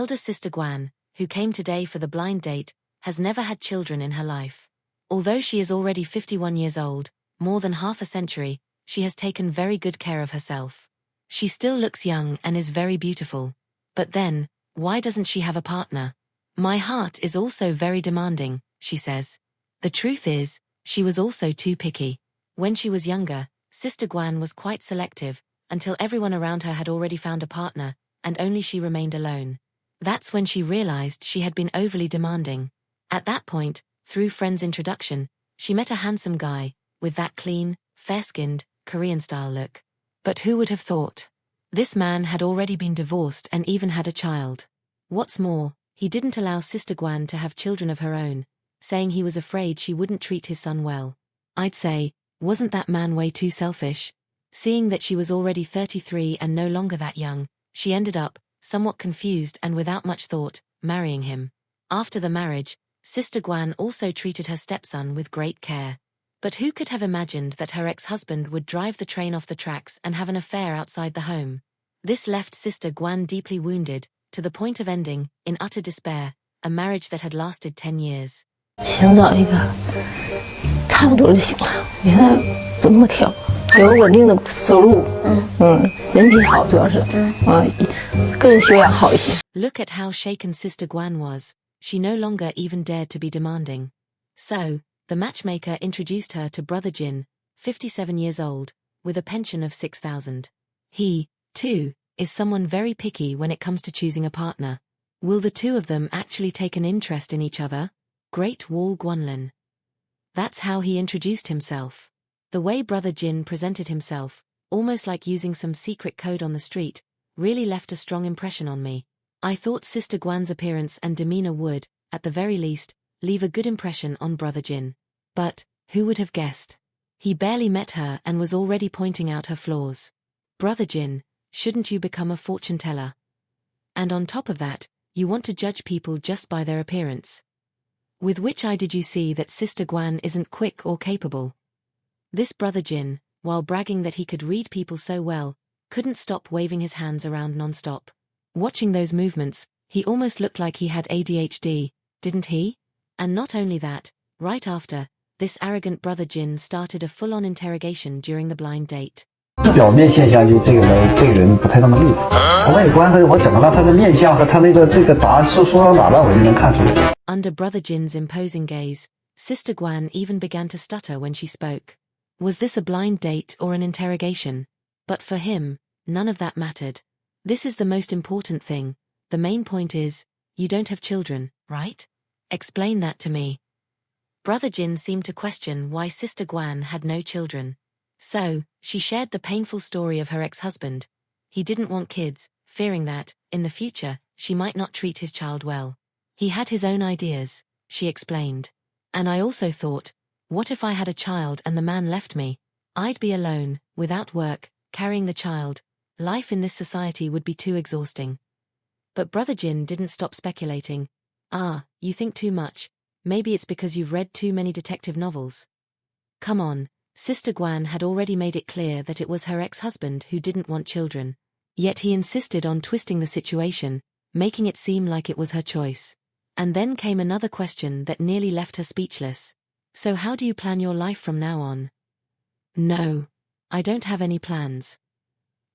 elder sister Guan, who came today for the blind date, has never had children in her life. Although she is already 51 years old, more than half a century, she has taken very good care of herself. She still looks young and is very beautiful. But then, why doesn't she have a partner? My heart is also very demanding, she says. The truth is, she was also too picky. When she was younger, Sister Guan was quite selective, until everyone around her had already found a partner, and only she remained alone. That's when she realized she had been overly demanding. At that point, through friends' introduction, she met a handsome guy, with that clean, fair-skinned, Korean-style look. But who would have thought? This man had already been divorced and even had a child. What's more, he didn't allow Sister Guan to have children of her own, saying he was afraid she wouldn't treat his son well. I'd say, wasn't that man way too selfish? Seeing that she was already 33 and no longer that young, she ended up, somewhat confused and without much thought, marrying him. After the marriage, Sister Guan also treated her stepson with great care. But who could have imagined that her ex-husband would drive the train off the tracks and have an affair outside the home? This left Sister Guan deeply wounded, to the point of ending, in utter despair, a marriage that had lasted 10 years. 想找一个差不多就行了，别再不那么挑，有稳定的收入，人品好主要是，个人修养好一些。 Look at how shaken Sister Guan was. She no longer even dared to be demanding. So, the matchmaker introduced her to Brother Jin, 57 years old, with a pension of 6,000. He, too, is someone very picky when it comes to choosing a partner. Will the two of them actually take an interest in each other? Great Wall Guanlin. That's how he introduced himself. The way Brother Jin presented himself, almost like using some secret code on the street, really left a strong impression on me. I thought Sister Guan's appearance and demeanor would, at the very least, leave a good impression on Brother Jin. But, who would have guessed? He barely met her and was already pointing out her flaws. Brother Jin, shouldn't you become a fortune teller? And on top of that, you want to judge people just by their appearance. With which eye did you see that Sister Guan isn't quick or capable? This Brother Jin, while bragging that he could read people so well, couldn't stop waving his hands around non-stop. Watching those movements, he almost looked like he had ADHD, didn't he? And not only that, right after, this arrogant Brother Jin started a full-on interrogation during the blind date. 表面现象就这个人不太那么利索，从外观和我整个他的面相和他那个说到哪了，我就能看出来。 Under Brother Jin's imposing gaze, Sister Guan even began to stutter when she spoke. Was this a blind date or an interrogation? But for him, none of that mattered. This is the most important thing. The main point is, you don't have children, right? Explain that to me. Brother Jin seemed to question why Sister Guan had no children. So, she shared the painful story of her ex-husband. He didn't want kids, fearing that, in the future, she might not treat his child well. He had his own ideas, she explained. And I also thought, what if I had a child and the man left me? I'd be alone, without work, carrying the child. Life in this society would be too exhausting. But Brother Jin didn't stop speculating. Ah, you think too much. Maybe it's because you've read too many detective novels. Come on. Sister Guan had already made it clear that it was her ex-husband who didn't want children. Yet he insisted on twisting the situation, making it seem like it was her choice. And then came another question that nearly left her speechless. So how do you plan your life from now on? No. I don't have any plans.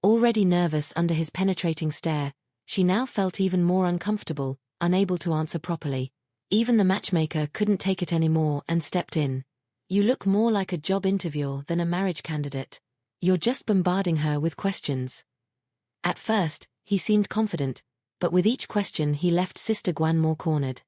Already nervous under his penetrating stare, she now felt even more uncomfortable, unable to answer properly. Even the matchmaker couldn't take it anymore and stepped in. You look more like a job interviewer than a marriage candidate. You're just bombarding her with questions. At first, he seemed confident, but with each question he left Sister Guan more cornered.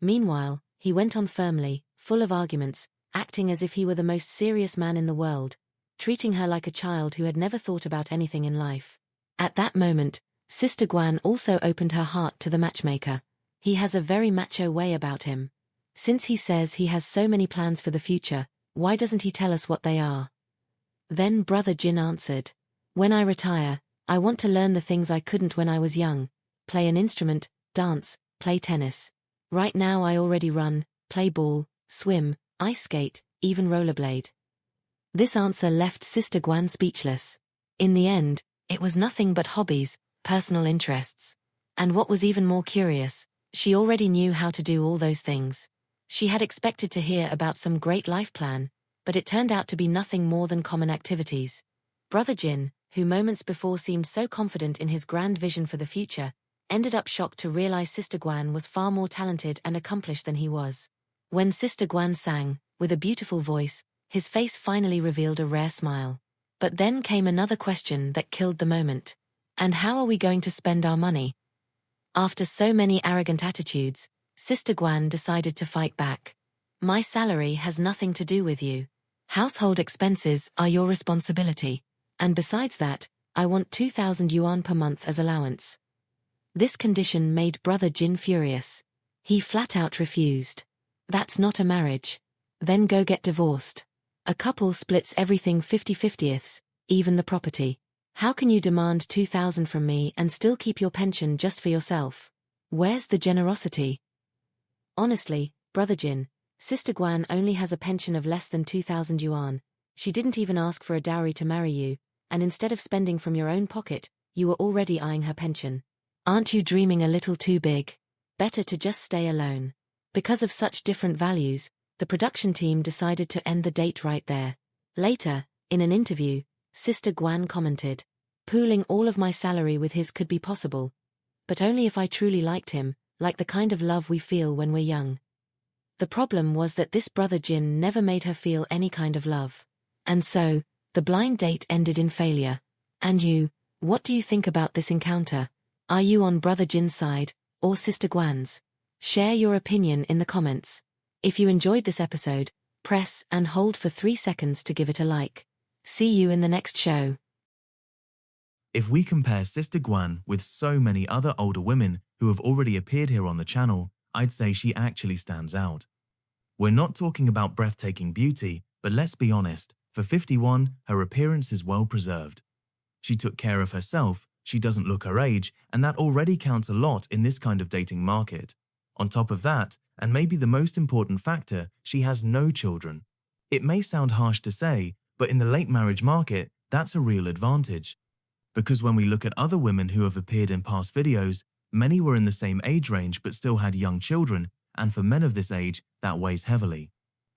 Meanwhile, he went on firmly, full of arguments, acting as if he were the most serious man in the world, treating her like a child who had never thought about anything in life. At that moment, Sister Guan also opened her heart to the matchmaker. He has a very macho way about him. Since he says he has so many plans for the future, why doesn't he tell us what they are? Then Brother Jin answered, when I retire, I want to learn the things I couldn't when I was young. Play an instrument, dance, play tennis. Right now I already run, play ball, swim, ice skate, even rollerblade. This answer left Sister Guan speechless. In the end, it was nothing but hobbies, personal interests. And what was even more curious, she already knew how to do all those things. She had expected to hear about some great life plan, but it turned out to be nothing more than common activities. Brother Jin, who moments before seemed so confident in his grand vision for the future, ended up shocked to realize Sister Guan was far more talented and accomplished than he was. When Sister Guan sang, with a beautiful voice, his face finally revealed a rare smile. But then came another question that killed the moment. And how are we going to spend our money? After so many arrogant attitudes, Sister Guan decided to fight back. My salary has nothing to do with you. Household expenses are your responsibility. And besides that, I want 2,000 yuan per month as allowance. This condition made Brother Jin furious. He flat out refused. That's not a marriage. Then go get divorced. A couple splits everything 50-50ths, even the property. How can you demand 2,000 from me and still keep your pension just for yourself? Where's the generosity? Honestly, Brother Jin, Sister Guan only has a pension of less than 2,000 yuan. She didn't even ask for a dowry to marry you, and instead of spending from your own pocket, you were already eyeing her pension. Aren't you dreaming a little too big? Better to just stay alone. Because of such different values, the production team decided to end the date right there. Later, in an interview, Sister Guan commented, "Pooling all of my salary with his could be possible. But only if I truly liked him, like the kind of love we feel when we're young." The problem was that this Brother Jin never made her feel any kind of love. And so, the blind date ended in failure. And you, what do you think about this encounter? Are you on Brother Jin's side, or Sister Guan's? Share your opinion in the comments. If you enjoyed this episode, press and hold for 3 seconds to give it a like. See you in the next show. If we compare Sister Guan with so many other older women who have already appeared here on the channel, I'd say she actually stands out. We're not talking about breathtaking beauty, but let's be honest, for 51, her appearance is well preserved. She took care of herself, she doesn't look her age, and that already counts a lot in this kind of dating market. On top of that, and maybe the most important factor, she has no children. It may sound harsh to say, but in the late marriage market, that's a real advantage. Because when we look at other women who have appeared in past videos, many were in the same age range but still had young children, and for men of this age, that weighs heavily.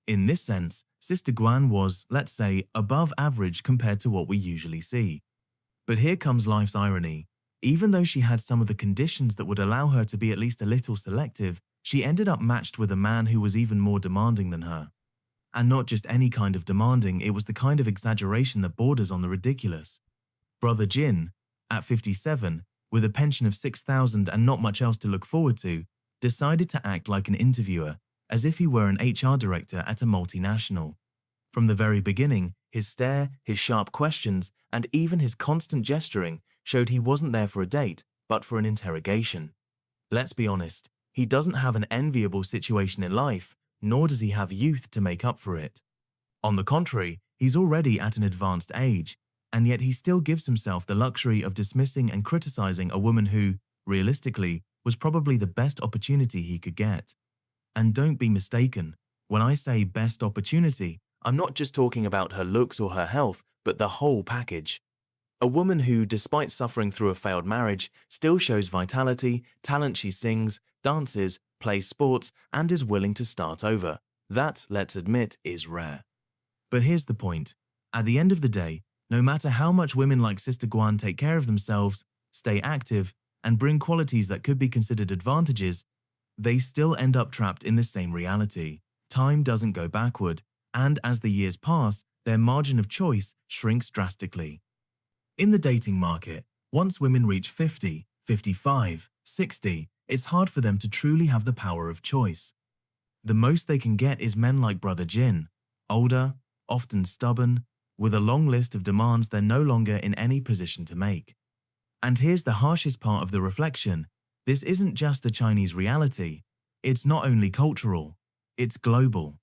In this sense, Sister Guan was, let's say, above average compared to what we usually see. But here comes life's irony. Even though she had some of the conditions that would allow her to be at least a little selective, she ended up matched with a man who was even more demanding than her. And not just any kind of demanding, it was the kind of exaggeration that borders on the ridiculous. Brother Jin, at 57, with a pension of 6,000 and not much else to look forward to, decided to act like an interviewer, as if he were an HR director at a multinational. From the very beginning, his stare, his sharp questions, and even his constant gesturing showed he wasn't there for a date, but for an interrogation. Let's be honest, he doesn't have an enviable situation in life, nor does he have youth to make up for it. On the contrary, he's already at an advanced age, and yet he still gives himself the luxury of dismissing and criticizing a woman who, realistically, was probably the best opportunity he could get. And don't be mistaken, when I say best opportunity, I'm not just talking about her looks or her health, but the whole package. A woman who, despite suffering through a failed marriage, still shows vitality, talent. She sings, dances, plays sports, and is willing to start over. That, let's admit, is rare. But here's the point. At the end of the day, no matter how much women like Sister Guan take care of themselves, stay active, and bring qualities that could be considered advantages, they still end up trapped in the same reality. Time doesn't go backward, and as the years pass, their margin of choice shrinks drastically. In the dating market, once women reach 50, 55, 60, it's hard for them to truly have the power of choice. The most they can get is men like Brother Jin, older, often stubborn, with a long list of demands they're no longer in any position to make. And here's the harshest part of the reflection. This isn't just a Chinese reality. It's not only cultural, it's global.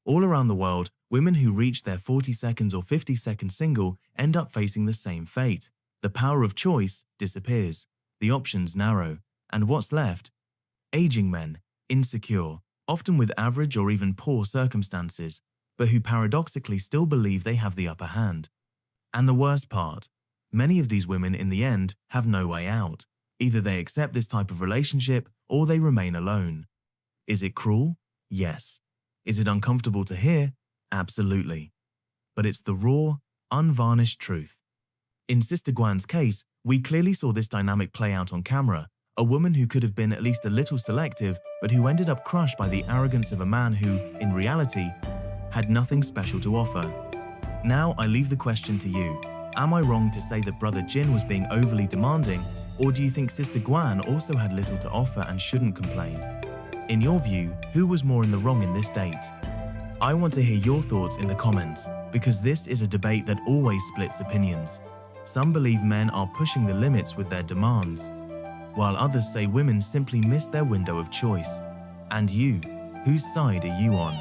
All around the world, women who reach their 40 seconds or 50 second single end up facing the same fate. The power of choice disappears, the options narrow, and what's left? Aging men, insecure, often with average or even poor circumstances, but who paradoxically still believe they have the upper hand. And the worst part, many of these women in the end have no way out. Either they accept this type of relationship or they remain alone. Is it cruel? Yes. Is it uncomfortable to hear? Absolutely. But it's the raw, unvarnished truth. In Sister Guan's case, we clearly saw this dynamic play out on camera, a woman who could have been at least a little selective, but who ended up crushed by the arrogance of a man who, in reality, had nothing special to offer. Now I leave the question to you. Am I wrong to say that Brother Jin was being overly demanding, or do you think Sister Guan also had little to offer and shouldn't complain? In your view, who was more in the wrong in this date? I want to hear your thoughts in the comments, because this is a debate that always splits opinions. Some believe men are pushing the limits with their demands, while others say women simply missed their window of choice. And you, whose side are you on?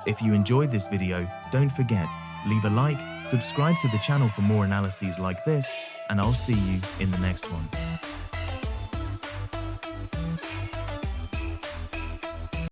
If you enjoyed this video, don't forget, leave a like, subscribe to the channel for more analyses like this, and I'll see you in the next one.